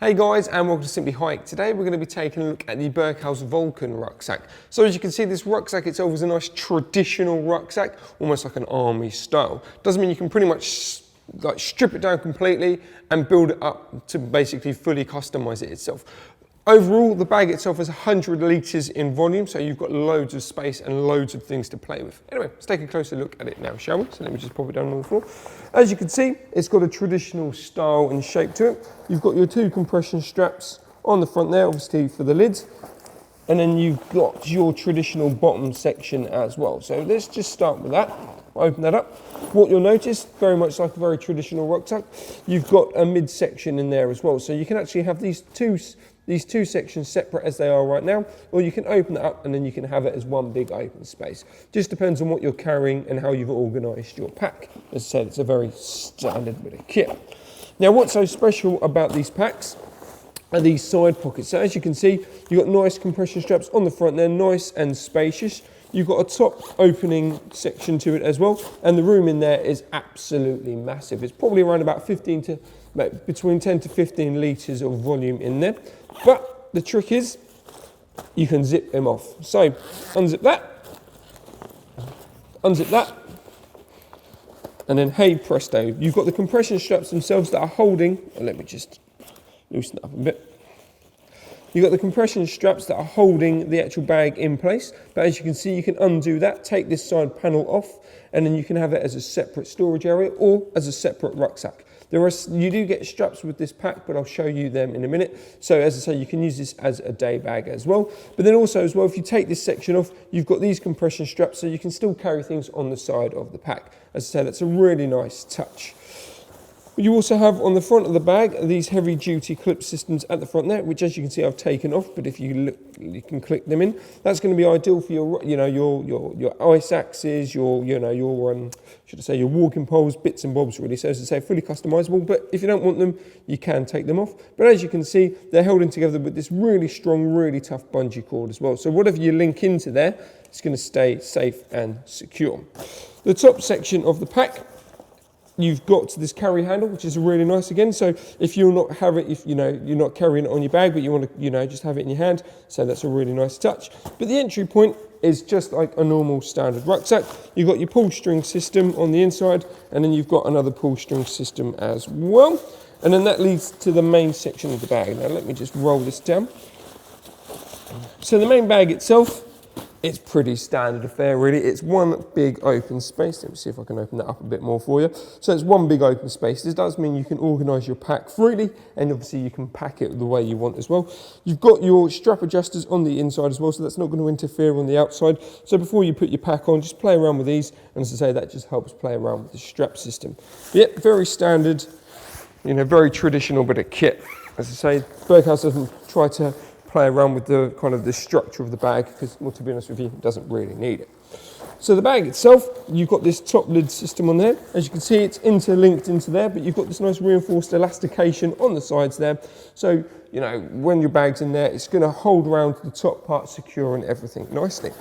Hey guys, and welcome to Simply Hike. Today we're going to be taking a look at the Berghaus Vulcan Rucksack. So as you can see, this rucksack itself is a nice traditional rucksack, almost like an army style. Doesn't mean you can pretty much strip it down completely and build it up to basically fully customize it itself. Overall, the bag itself is 100 litres in volume, so you've got loads of space and loads of things to play with. Anyway, let's take a closer look at it now, shall we? So let me just pop it down on the floor. As you can see, it's got a traditional style and shape to it. You've got your two compression straps on the front there, obviously for the lids. And then you've got your traditional bottom section as well. So let's just start with that. Open that up. What you'll notice, very much like a very traditional rucksack, you've got a mid-section in there as well. So you can actually have these two sections separate as they are right now, or you can open it up and then you can have it as one big open space. Just depends on what you're carrying and how you've organised your pack. As I said, it's a very standard bit of kit. Now, what's so special about these packs are these side pockets. So as you can see, you've got nice compression straps on the front there, nice and spacious. You've got a top opening section to it as well, and the room in there is absolutely massive. It's probably around about between 10 to 15 litres of volume in there. But the trick is, you can zip them off. So unzip that, and then hey presto, you've got the compression straps themselves that are holding, let me just loosen it up a bit. You've got the compression straps that are holding the actual bag in place, but as you can see, you can undo that, take this side panel off, and then you can have it as a separate storage area or as a separate rucksack. You do get straps with this pack, but I'll show you them in a minute. So as I say, you can use this as a day bag as well. But then also as well, if you take this section off, you've got these compression straps, so you can still carry things on the side of the pack. As I say, that's a really nice touch. You also have on the front of the bag these heavy duty clip systems at the front there, which as you can see I've taken off, but if you look, you can click them in. That's going to be ideal for your, your ice axes, your walking poles, bits and bobs really. So as I say, fully customizable, but if you don't want them, you can take them off. But as you can see, they're held in together with this really strong, really tough bungee cord as well. So whatever you link into there, it's going to stay safe and secure. The top section of the pack, you've got this carry handle, which is really nice again. So if you're not you're not carrying it on your bag, but you want to, just have it in your hand. So that's a really nice touch. But the entry point is just like a normal standard rucksack. You've got your pull string system on the inside, and then you've got another pull string system as well. And then that leads to the main section of the bag. Now let me just roll this down. So the main bag itself, it's pretty standard affair really. It's one big open space. Let me see if I can open that up a bit more for you. So it's one big open space. This does mean you can organise your pack freely, and obviously you can pack it the way you want as well. You've got your strap adjusters on the inside as well, so that's not going to interfere on the outside. So before you put your pack on, just play around with these, and as I say, that just helps play around with the strap system. But yeah, very standard, very traditional bit of kit. As I say, Berghaus doesn't try to play around with the kind of the structure of the bag because, well, to be honest with you, it doesn't really need it. So the bag itself, you've got this top lid system on there. As you can see, it's interlinked into there, but you've got this nice reinforced elastication on the sides there. So, when your bag's in there, it's going to hold around the top part, securing everything nicely.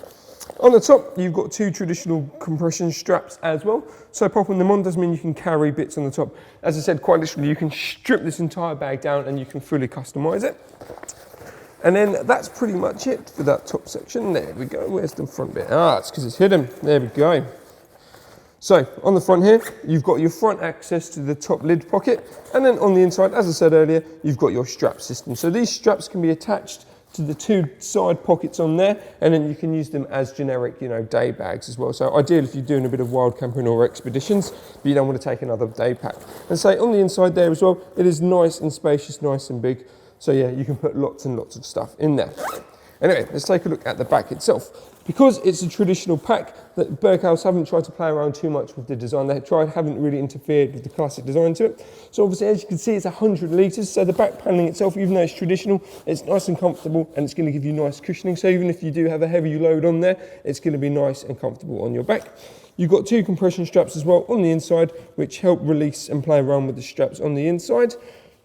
On the top, you've got two traditional compression straps as well. So popping them on does mean you can carry bits on the top. As I said, quite literally, you can strip this entire bag down and you can fully customize it. And then that's pretty much it for that top section. There we go. Where's the front bit? It's because it's hidden. There we go. So on the front here, you've got your front access to the top lid pocket. And then on the inside, as I said earlier, you've got your strap system. So these straps can be attached to the two side pockets on there, and then you can use them as generic, day bags as well. So ideal if you're doing a bit of wild camping or expeditions, but you don't want to take another day pack. And say on the inside there as well, it is nice and spacious, nice and big. So yeah, you can put lots and lots of stuff in there. Anyway, let's take a look at the back itself. Because it's a traditional pack, that Berghaus haven't tried to play around too much with the design. They haven't really interfered with the classic design to it. So obviously, as you can see, it's 100 litres. So the back paneling itself, even though it's traditional, it's nice and comfortable, and it's going to give you nice cushioning. So even if you do have a heavy load on there, it's going to be nice and comfortable on your back. You've got two compression straps as well on the inside, which help release and play around with the straps on the inside.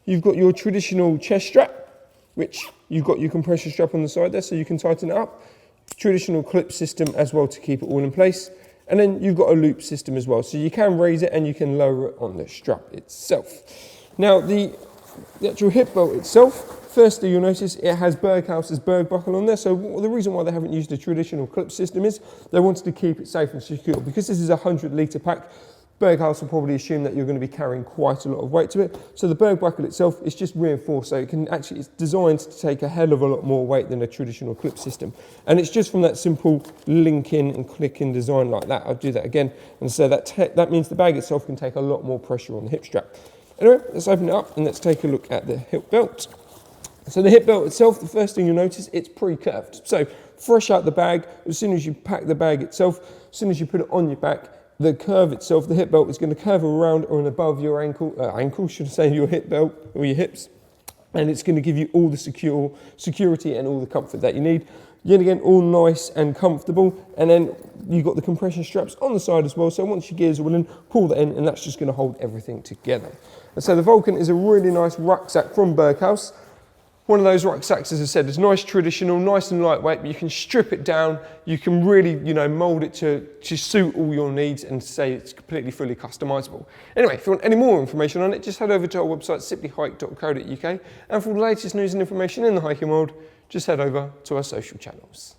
You've got your traditional chest strap, which you've got your compression strap on the side there, so you can tighten it up. Traditional clip system as well to keep it all in place. And then you've got a loop system as well, so you can raise it and you can lower it on the strap itself. Now, the The actual hip belt itself, firstly you'll notice it has Berghaus's Berg buckle on there. So the reason why they haven't used a traditional clip system is they wanted to keep it safe and secure. Because this is a 100-litre pack, Berghaus will probably assume that you're going to be carrying quite a lot of weight to it. So the Berg buckle itself is just reinforced, so it can actually, it's designed to take a hell of a lot more weight than a traditional clip system. And it's just from that simple link in and click in design like that. I'll do that again. And so that means the bag itself can take a lot more pressure on the hip strap. Anyway, let's open it up and let's take a look at the hip belt. So the hip belt itself, the first thing you'll notice, it's pre-curved. So fresh out the bag, as soon as you pack the bag itself, as soon as you put it on your back, the curve itself, the hip belt, is going to curve around or above your ankle, should I say, your hip belt or your hips. And it's going to give you all the security and all the comfort that you need. Yet again, all nice and comfortable. And then you've got the compression straps on the side as well. So once your gears are in, pull that in, and that's just going to hold everything together. And so the Vulcan is a really nice rucksack from Berghaus. One of those rucksacks, as I said, is nice, traditional, nice and lightweight, but you can strip it down. You can really, mold it to suit all your needs and say it's completely, fully customizable. Anyway, if you want any more information on it, just head over to our website, simplyhike.co.uk. And for the latest news and information in the hiking world, just head over to our social channels.